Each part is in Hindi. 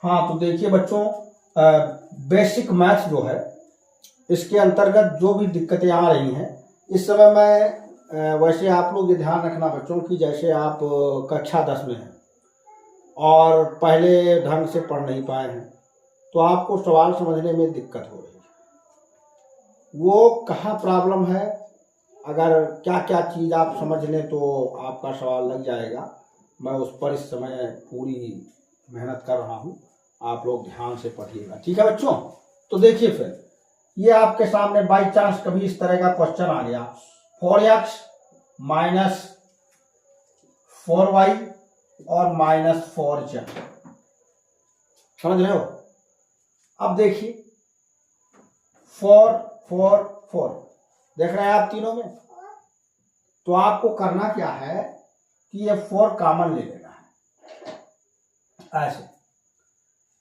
हाँ तो देखिए बच्चों, बेसिक मैथ्स जो है इसके अंतर्गत जो भी दिक्कतें आ रही हैं इस समय मैं वैसे आप लोग ये ध्यान रखना बच्चों कि जैसे आप कक्षा 10 में हैं और पहले ढंग से पढ़ नहीं पाए हैं तो आपको सवाल समझने में दिक्कत हो रही है। वो कहाँ प्रॉब्लम है, अगर क्या क्या चीज़ आप समझ लें तो आपका सवाल लग जाएगा। मैं उस पर इस समय पूरी मेहनत कर रहा हूँ, आप लोग ध्यान से पढ़िएगा, ठीक है बच्चों। तो देखिए फिर ये आपके सामने बाई चांस कभी इस तरह का क्वेश्चन आ गया, 4x माइनस 4y और माइनस 4z, समझ रहे हो। अब देखिए 4 4 4 देख रहे हैं आप तीनों में, तो आपको करना क्या है कि ये 4 कॉमन ले लेना है ऐसे,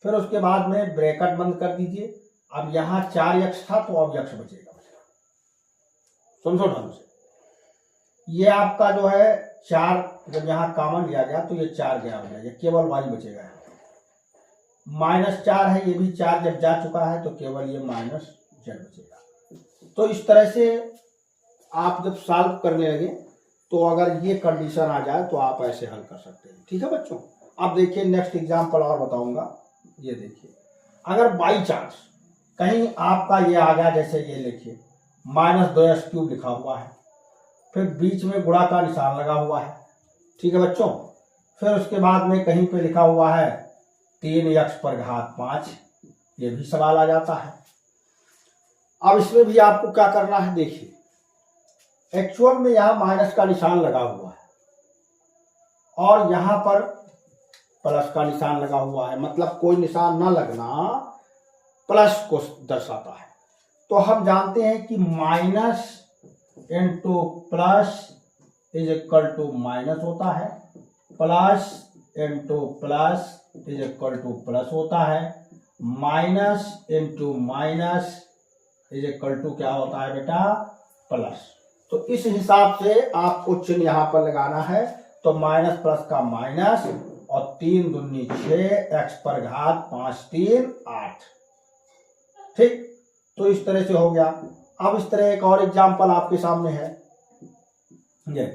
फिर उसके बाद में ब्रैकेट बंद कर दीजिए। अब यहां 4x था तो अब x बचेगा, समझो ढंग से। ये आपका जो है 4 जब यहां कॉमन लिया गया तो ये 4 गया हो जाएगा, केवल y बचेगा। -4 है, ये भी 4 जब जा चुका है तो केवल ये माइनस z बचेगा। तो इस तरह से आप जब सॉल्व करने लगे तो अगर ये कंडीशन आ जाए तो आप ऐसे हल कर सकते हैं, ठीक है बच्चों। अब देखिए नेक्स्ट एग्जांपल और बताऊंगा। ये देखिए अगर बाई चांस कहीं आपका ये आ गया, जैसे ये लिखिए -2x³ लिखा हुआ है, फिर बीच में गुणा का निशान लगा हुआ है, ठीक है बच्चों। फिर उसके बाद में कहीं पे लिखा हुआ है 3x⁵5, ये भी सवाल आ जाता है। अब इसमें भी आपको क्या करना है, देखिए एक्चुअल में यहां माइनस का निशान लगा हुआ है और यहां पर प्लस का निशान लगा हुआ है, मतलब कोई निशान ना लगना प्लस को दर्शाता है। तो हम जानते हैं कि minus into plus is equal to minus होता है, plus into plus is equal to plus होता है, minus into minus is equal to क्या होता है बेटा, प्लस। तो इस हिसाब से आपको चिन्ह यहां पर लगाना है। तो माइनस प्लस का माइनस और 3 दूनी 6, x⁵5 3 8, ठीक। तो इस तरह से हो गया। अब इस तरह एक और एग्जांपल आपके सामने है, ये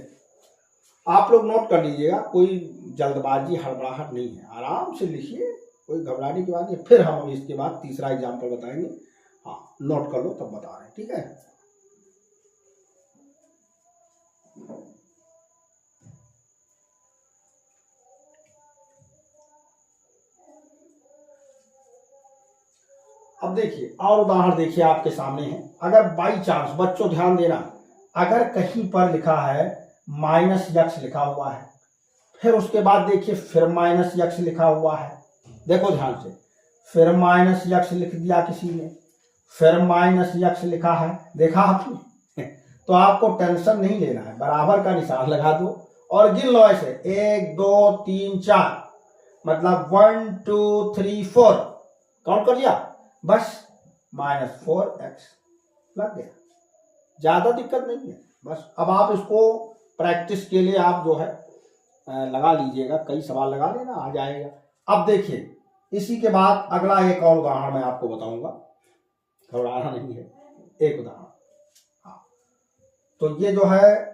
आप लोग नोट कर लीजिएगा, कोई जल्दबाजी हड़बड़ाहट नहीं है, आराम से लिखिए, कोई घबराने की बात नहीं। फिर हम इसके बाद तीसरा एग्जांपल बताएंगे। हाँ नोट कर लो तब बता रहे हैं, ठीक है। अब देखिए और उदाहरण देखिए आपके सामने है। अगर बाई चांस, बच्चों ध्यान देना, अगर कहीं पर लिखा है -x लिखा हुआ है, फिर उसके बाद देखिए फिर -x लिखा हुआ है, देखो ध्यान से, फिर -x लिख दिया किसी ने, फिर -x लिखा है, देखा आपने तो आपको टेंशन नहीं लेना है, बराबर का निशान लगा दो और गिन लो ऐसे 1 2 3 4, मतलब 1 2 3 4 काउंट कर लिया, बस -4x लग गया, ज्यादा दिक्कत नहीं है। बस अब आप इसको प्रैक्टिस के लिए आप जो है लगा लीजिएगा, कई सवाल लगा लेना, आ जाएगा। अब देखिए इसी के बाद अगला एक और उदाहरण मैं आपको बताऊंगा, घबराना नहीं है, एक उदाहरण। हाँ तो ये जो है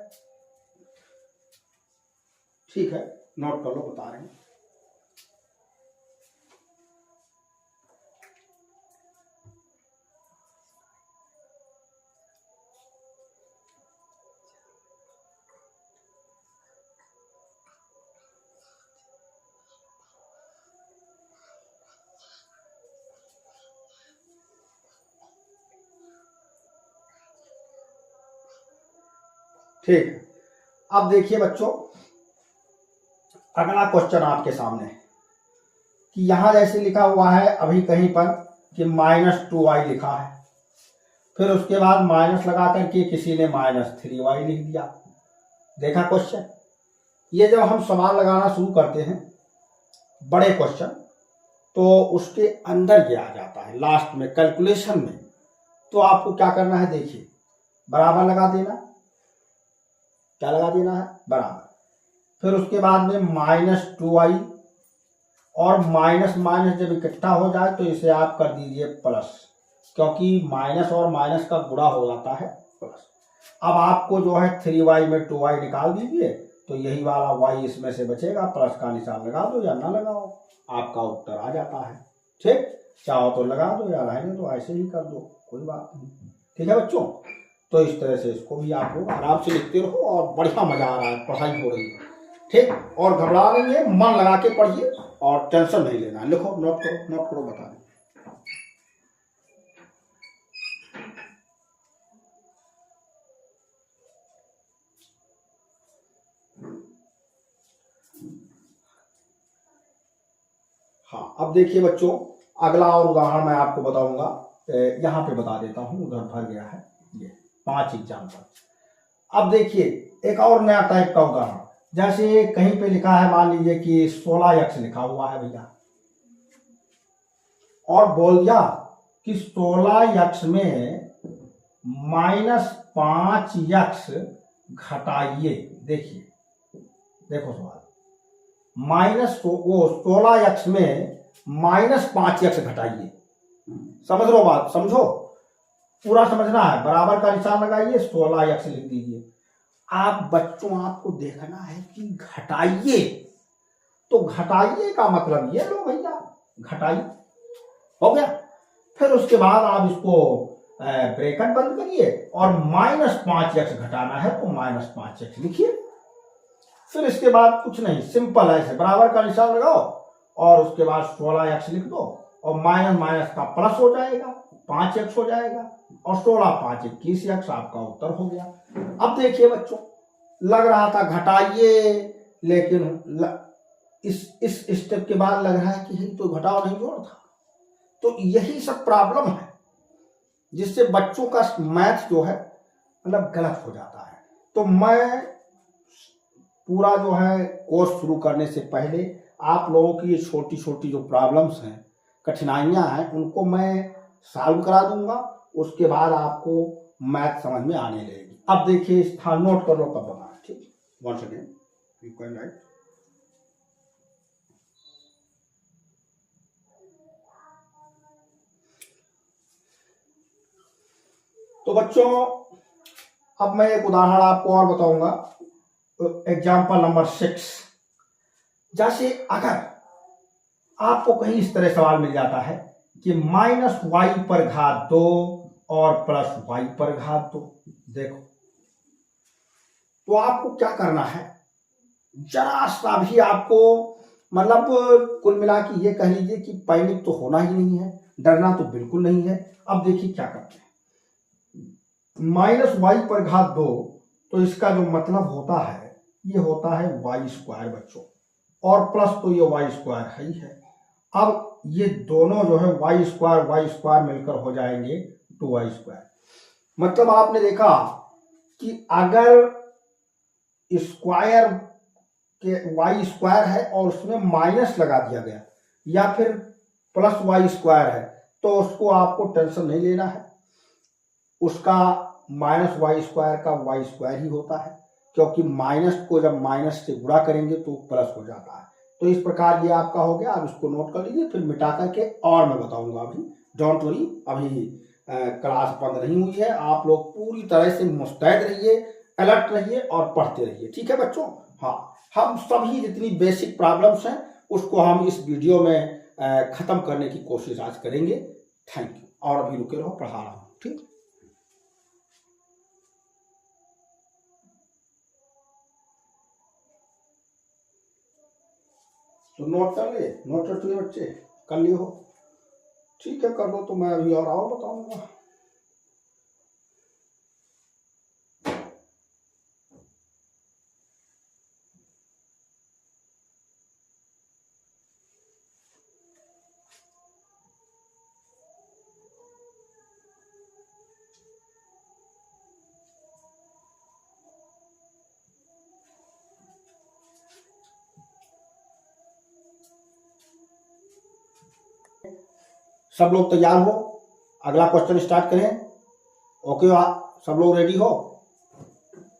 ठीक है, नोट कर लो, बता रहे हैं। ठीक है, अब देखिए बच्चों अगला क्वेश्चन आपके सामने है कि यहां जैसे लिखा हुआ है अभी कहीं पर कि -2y लिखा है, फिर उसके बाद माइनस लगा करके किसी ने -3y लिख दिया, देखा क्वेश्चन। ये जब हम सवाल लगाना शुरू करते हैं बड़े क्वेश्चन, तो उसके अंदर ये आ जाता है लास्ट में कैलकुलेशन में, तो आपको क्या करना है, देखिए बराबर लगा देना, क्या लगा देना है, बराबर, फिर उसके बाद में -2y और माइनस माइनस जब इकट्ठा हो जाए तो इसे आप कर दीजिए प्लस, क्योंकि माइनस और माइनस का गुणा हो जाता है प्लस। अब आपको जो है 3y में 2y निकाल दीजिए तो यही वाला y इसमें से बचेगा, प्लस का निशान लगा दो या ना लगाओ, आपका उत्तर आ जाता है। ठीक, चाहो तो लगा दो या रहने दो, ऐसे ही कर दो, कोई बात नहीं। ठीक है बच्चों, तो इस तरह से इसको भी आप लोग आराम से लिखते रहो और बढ़िया मजा आ रहा है, पढ़ाई हो रही है। ठीक, और घबरा नहीं है, मन लगा के पढ़िए और टेंशन नहीं लेना। लिखो, नोट करो बता दें। हाँ, अब देखिए बच्चों, अगला और उदाहरण मैं आपको बताऊंगा, यहाँ पे बता देता हूँ, उधर भर गया है ये 5 एग्जाम्पल। अब देखिए एक और नया टाइप का उदाहरण, जैसे कहीं पे लिखा है, मान लीजिए कि 16x लिखा हुआ है भैया, और बोल दिया कि 16x में -5x घटाइए। देखिए, देखो सवाल, वो 16x में -5x घटाइए। समझ लो बात, समझो, पूरा समझना है, बराबर का निशान लगाइए, 16x लिख दीजिए। आप बच्चों, आपको देखना है कि घटाइए, तो घटाइए का मतलब ये लो भैया, घटाइए, हो गया। फिर उसके बाद आप इसको ब्रैकेट बंद करिए और -5x घटाना है तो -5x लिखिए। फिर इसके बाद कुछ नहीं, सिंपल ऐसे बराबर का निशान लगाओ और उसके बाद 16x लिख दो और माइनस माइनस का प्लस हो जाएगा, 5x हो जाएगा, और 16 5 21x, आपका उत्तर हो गया। अब देखिए बच्चों, लग रहा था घटाइए, लेकिन इस स्टेप के बाद लग रहा है कि तो घटाओ नहीं जोड़ था। तो यही सब प्रॉब्लम है जिससे बच्चों का मैथ जो है मतलब गलत हो जाता है। तो मैं पूरा जो है कोर्स शुरू करने से पहले आप लोगों की ये छोटी छोटी जो प्रॉब्लम्स हैं, कठिनाइयां हैं, उनको मैं सॉल्व करा दूंगा। उसके बाद आपको मैथ समझ में आने लगेगी। अब देखिए, स्थान नोट कर लो तब बनाना। ठीक, once again you can write. तो बच्चों, अब मैं एक उदाहरण आपको और बताऊंगा, एग्जाम्पल नंबर 6। जैसे अगर आपको कहीं इस तरह सवाल मिल जाता है कि -y पर घात 2 और +y पर घात 2, देखो, तो आपको क्या करना है, जरा सा भी आपको मतलब कुल मिला के ये कह लीजिए कि पैनिक तो होना ही नहीं है, डरना तो बिल्कुल नहीं है। अब देखिए क्या करते हैं, -y पर घात 2, तो इसका जो मतलब होता है ये होता है y² बच्चों, और प्लस तो ये y² है ही है। अब ये दोनों जो है y² मिलकर हो जाएंगे 2y²। मतलब आपने देखा कि अगर स्क्वायर के y² है और उसमें माइनस लगा दिया गया, या फिर +y² है, तो उसको आपको टेंशन नहीं लेना है, उसका -y² का y² ही होता है, क्योंकि माइनस को जब माइनस से गुणा करेंगे तो प्लस हो जाता है। तो इस प्रकार ये आपका हो गया। आप इसको नोट कर लीजिए, फिर मिटा करके और मैं बताऊंगा। अभी डोंट वरी, अभी क्लास बंद नहीं हुई है। आप लोग पूरी तरह से मुस्तैद रहिए, अलर्ट रहिए और पढ़ते रहिए। ठीक है बच्चों? हाँ, हम सभी जितनी बेसिक प्रॉब्लम्स हैं उसको हम इस वीडियो में खत्म करने की कोशिश आज करेंगे। Thank you. और अभी रुके रहो, पढ़ा रहा हूँ। ठीक, तो नोट कर ले, नोट कर लिए बच्चे, कर लिए हो? ठीक है, कर लो। तो मैं अभी और आओ बताऊंगा। सब लोग तैयार हो? अगला क्वेश्चन स्टार्ट करें? ओके, सब लोग रेडी हो?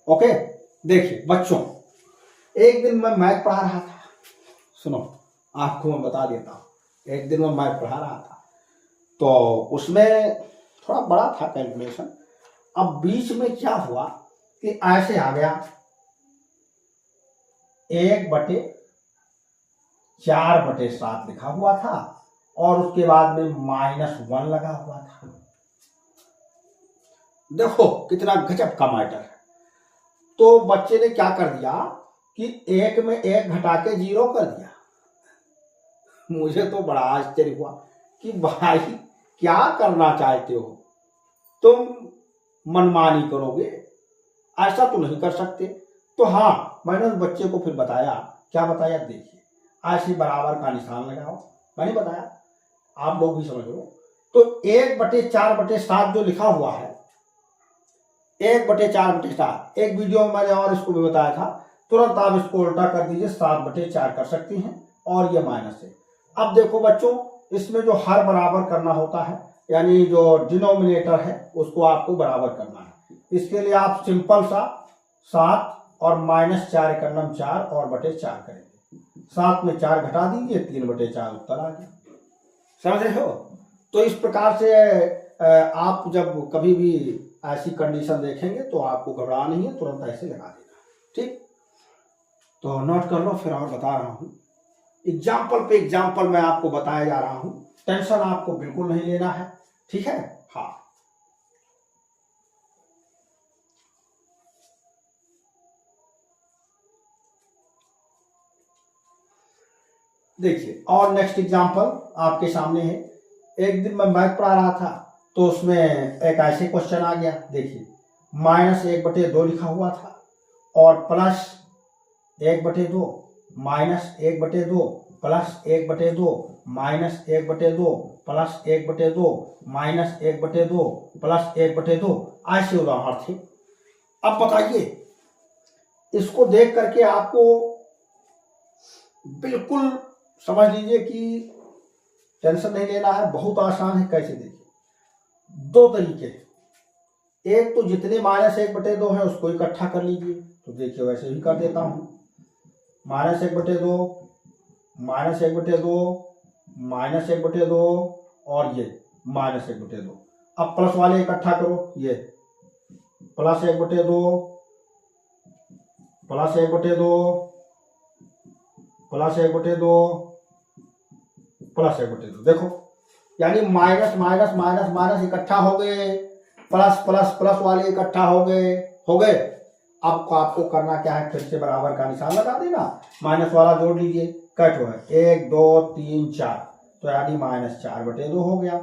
ओके, देखिए बच्चों, एक दिन मैं मैथ पढ़ा रहा था। सुनो, आपको मैं बता देता हूँ। एक दिन मैं पढ़ा रहा था तो उसमें थोड़ा बड़ा था कैलकुलेशन। अब बीच में क्या हुआ कि ऐसे आ गया 1/4/7 लिखा हुआ था और उसके बाद में -1 लगा हुआ था। देखो कितना गजब का मैटर है। तो बच्चे ने क्या कर दिया कि 1 में 1 घटा के 0 कर दिया। मुझे तो बड़ा आश्चर्य हुआ कि भाई क्या करना चाहते हो तुम, मनमानी करोगे, ऐसा तो नहीं कर सकते। तो हाँ, मैंने उस बच्चे को फिर बताया। क्या बताया, देखिए ऐसे बराबर का निशान लगाओ, मैंने बताया, आप लोग भी समझ लो। तो 1/4/7 जो लिखा हुआ है, 1/4/7, एक वीडियो में मैंने और इसको भी बताया था। तुरंत आप इसको उल्टा कर दीजिए, 7/4 कर सकती हैं और ये माइनस है। अब देखो बच्चों, इसमें जो हर बराबर करना होता है, यानी जो डिनोमिनेटर है उसको आपको बराबर करना है। इसके लिए आप सिंपल सा 7 और -4 एकम 4 और बटे 4 करेंगे। 7 में 4 घटा दीजिए, 3/4 उत्तर आ गया। समझ रहे हो? तो इस प्रकार से आप जब कभी भी ऐसी कंडीशन देखेंगे तो आपको घबराना नहीं है, तुरंत ऐसे लगा देना। ठीक, तो नोट कर लो, फिर और बता रहा हूं। एग्जाम्पल पे एग्जाम्पल मैं आपको बताया जा रहा हूं, टेंशन आपको बिल्कुल नहीं लेना है। ठीक है? हाँ, देखिए और नेक्स्ट एग्जाम्पल आपके सामने है। एक दिन मैं मैथ पढ़ा रहा था तो उसमें एक ऐसे क्वेश्चन आ गया। देखिए -1/2 लिखा हुआ था और +1/2 -1/2 +1/2 -1/2 +1/2 -1/2 +1/2, ऐसे उदाहरण थे। अब बताइए, इसको देख करके आपको बिल्कुल समझ लीजिए कि टेंशन नहीं लेना है, बहुत आसान है। कैसे, देखिए 2 तरीके हैं। एक तो जितने -1/2 है उसको इकट्ठा कर लीजिए। तो देखिए वैसे ही कर देता हूं, -1/2 -1/2 -1/2 और ये -1/2। अब प्लस वाले इकट्ठा करो, ये +1/2 +1/2 +1/2 +1/2। देखो, यानी माइनस माइनस माइनस माइनस इकट्ठा हो गए, प्लस प्लस प्लस वाले इकट्ठा हो गए। अब आपको करना क्या है, फिर से बराबर का निशान लगा देना, माइनस वाला जोड़ लीजिए, कट हो है 1 2 3 4, तो यानी -4/2 हो गया।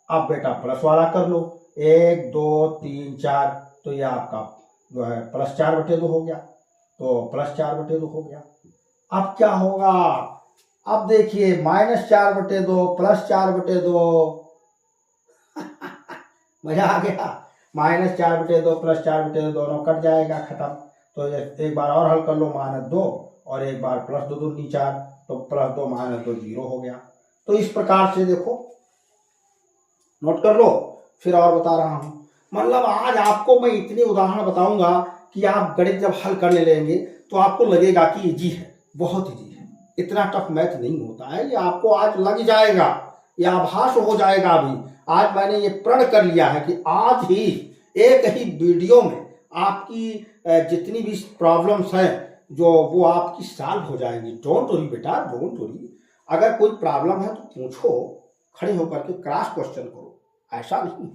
अब बेटा प्लस वाला कर लो, 1 2 3 4, तो ये आपका जो है +4/2 हो गया, तो +4/2 हो गया। अब क्या होगा, अब देखिए -4/2 +4/2, मजा आ गया। -4/2 +4/2 दोनों कट जाएगा, खत्म। तो ये एक बार और हल कर लो, -2 और एक बार +2 दूनी 4, तो +2 -2 0 हो गया। तो इस प्रकार से देखो, नोट कर लो, फिर और बता रहा हूं। मतलब आज आपको मैं इतने उदाहरण बताऊंगा कि आप गणित जब हल करने लेंगे तो आपको लगेगा कि इजी है, बहुत इजी है, इतना टफ मैथ नहीं होता है। ये आपको आज लग जाएगा, ये आभास हो जाएगा। अभी आज मैंने ये प्रण कर लिया है कि आज ही एक ही वीडियो में आपकी जितनी भी प्रॉब्लम्स हैं जो वो आपकी सॉल्व हो जाएंगी। डोंट वरी बेटा, डोंट वरी। अगर कोई प्रॉब्लम है तो पूछो, खड़े होकर के क्रॉस क्वेश्चन करो, ऐसा नहीं।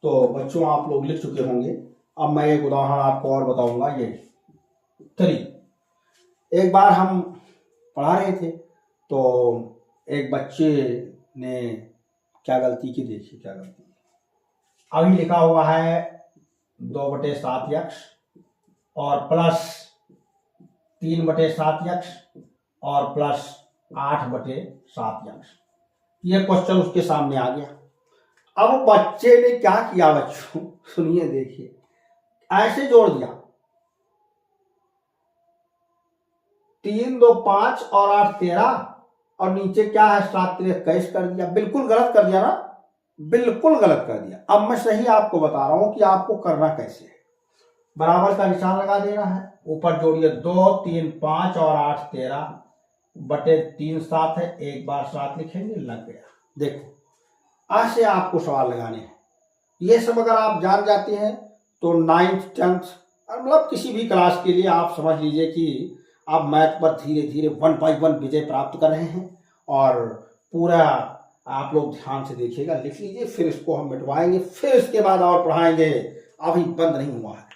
तो बच्चों आप लोग लिख चुके होंगे। अब मैं एक उदाहरण आपको और बताऊंगा। ये 3, एक बार हम पढ़ा रहे थे तो एक बच्चे ने क्या गलती की, देखिए क्या गलती। अभी लिखा हुआ है 2/7x और +3/7x और प्लस 8/7 ये क्वेश्चन उसके सामने आ गया। अब बच्चे ने क्या किया बच्चों, सुनिए देखिए, ऐसे जोड़ दिया 3 2 5 और 8 13 और नीचे क्या है 7 3 21 कर दिया। बिल्कुल गलत कर दिया ना, बिल्कुल गलत कर दिया। अब मैं सही आपको बता रहा हूं कि आपको करना कैसे है। बराबर का निशान लगा देना है, ऊपर जोड़िए 2 3 5 और 8 13/3 7 है, एक बार 7 लिखेंगे, लग गया। देखो ऐसे आपको सवाल लगाने हैं। ये सब अगर आप जान जाते हैं तो 9th 10th मतलब किसी भी क्लास के लिए आप समझ लीजिए कि आप मैथ पर धीरे धीरे 1 by 1 विजय प्राप्त कर रहे हैं। और पूरा आप लोग ध्यान से देखिएगा, लिख लीजिए, फिर इसको हम मिटवाएंगे, फिर इसके बाद और पढ़ाएंगे, अभी बंद नहीं हुआ है।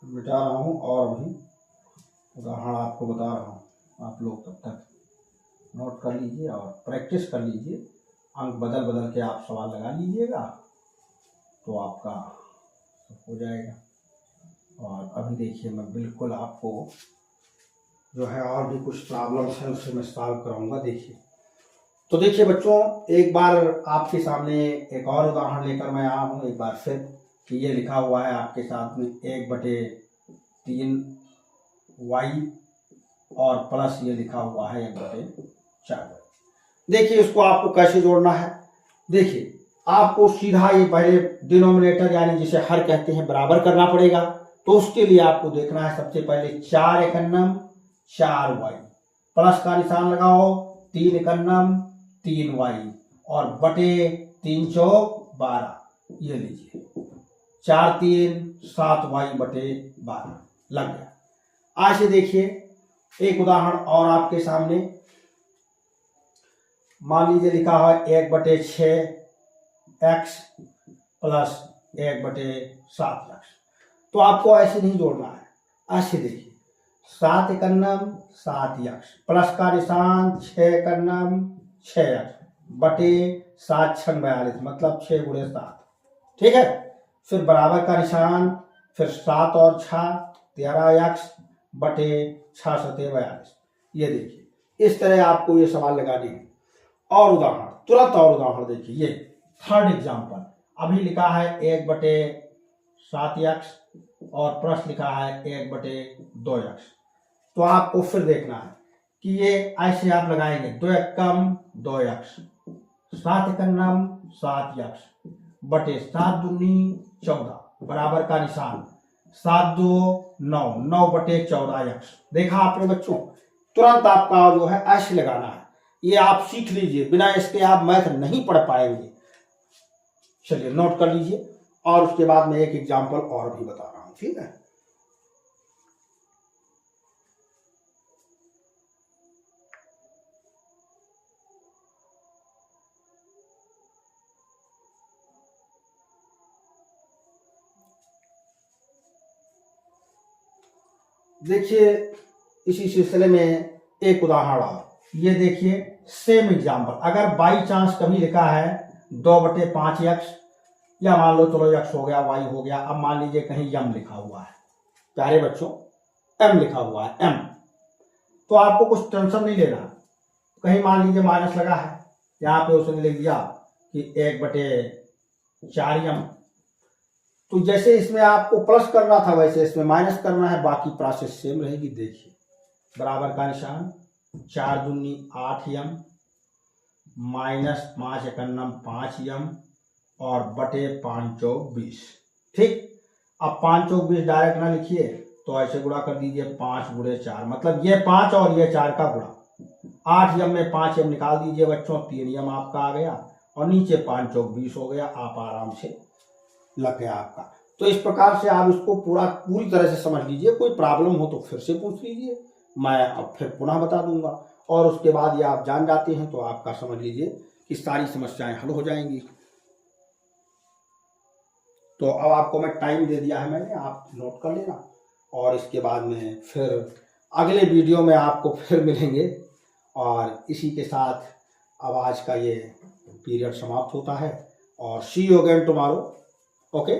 मिटा रहा हूँ और अभी उदाहरण आपको बता रहा हूँ। आप लोग तब तक नोट कर लीजिए और प्रैक्टिस कर लीजिए, अंक बदल बदल के आप सवाल लगा लीजिएगा तो आपका हो जाएगा। और अभी देखिए मैं बिल्कुल आपको जो है और भी कुछ प्रॉब्लम्स हैं उससे मैं सॉल्व कराऊंगा। देखिए तो देखिए बच्चों, एक बार आपके सामने एक और उदाहरण लेकर मैं आया हूँ एक बार फिर, कि ये लिखा हुआ है आपके साथ में 1/3y और प्लस ये लिखा हुआ है 1/4। देखिए इसको आपको कैसे जोड़ना है। देखिए आपको सीधा ये पहले डिनोमिनेटर यानी जिसे हर कहते हैं बराबर करना पड़ेगा। तो उसके लिए आपको देखना है सबसे पहले 4 एकन्नम 4y, प्लस का निशान लगाओ, 3 एकन्नम 3y और बटे 3 चौक 12, ये लीजिए 4 3 7y/12 लग गया। आज से देखिए एक उदाहरण और आपके सामने, मान लीजिए लिखा है 1/6x प्लस 1/7x। तो आपको ऐसे नहीं जोड़ना है, ऐसे देखिए 7 एकन्नम 7x प्लस का निशान 6 एकन्नम 6x बटे 7 6 42 मतलब 6 × 7, ठीक है। फिर बराबर का निशान, फिर 7 और 6 13x बटे 6 7 42। ये देखिए इस तरह आपको ये सवाल लगाने हैं। और उदाहरण तुरंत और उदाहरण देखिए, ये थर्ड एग्जाम्पल, अभी लिखा है 1/7x और प्लस लिखा है 1/2x। तो आपको फिर देखना है कि ये ऐसे आप लगाएंगे 2 एकम 2x 7 एकन्नम 7x बटे 7 दूनी 14 बराबर का निशान 7 2 9 9/14x। देखा आपने बच्चों, तुरंत आपका जो है ऐसे लगाना है। ये आप सीख लीजिए, बिना इसके आप मैथ नहीं पढ़ पाएंगे। चलिए नोट कर लीजिए और उसके बाद मैं एक एग्जाम्पल और भी बता रहा हूं, ठीक है। देखिए इसी सिलसिले में एक उदाहरण और, ये देखिए सेम एग्जाम्पल, अगर बाई चांस कभी लिखा है 2/5x या मान लो चलो x हो गया y हो गया, अब मान लीजिए कहीं m लिखा हुआ है, प्यारे बच्चों m लिखा हुआ है m, तो आपको कुछ टेंशन नहीं लेना। कहीं मान लीजिए माइनस लगा है, यहाँ पे उसने लिख दिया कि 1/4m, तो जैसे इसमें आपको प्लस करना था वैसे इसमें माइनस करना है, बाकी प्रोसेस सेम रहेगी। देखिए बराबर का निशान 4 दूनी 8m माइनस 5 एकन्नम 5m और बटे 5 चौक 20, ठीक। अब 5 चौक 20 डायरेक्ट ना लिखिए तो ऐसे गुणा कर दीजिए 5 × 4, मतलब ये 5 और ये 4 का गुणा, 8m में 5m निकाल दीजिए बच्चों, 3m आपका आ गया और नीचे 5 चौक 20 हो गया, आप आराम से लग गया आपका। तो इस प्रकार से आप इसको पूरी तरह से समझ लीजिए, कोई प्रॉब्लम हो तो फिर से पूछ लीजिए, मैं अब फिर पुनः बता दूंगा। और उसके बाद ये आप जान जाते हैं तो आपका समझ लीजिए कि सारी समस्याएं हल हो जाएंगी। तो अब आपको मैं टाइम दे दिया है मैंने, आप नोट कर लेना, और इसके बाद में फिर अगले वीडियो में आपको फिर मिलेंगे। और इसी के साथ अब आज का ये पीरियड समाप्त होता है, और सी यू अगेन टुमारो। ओके।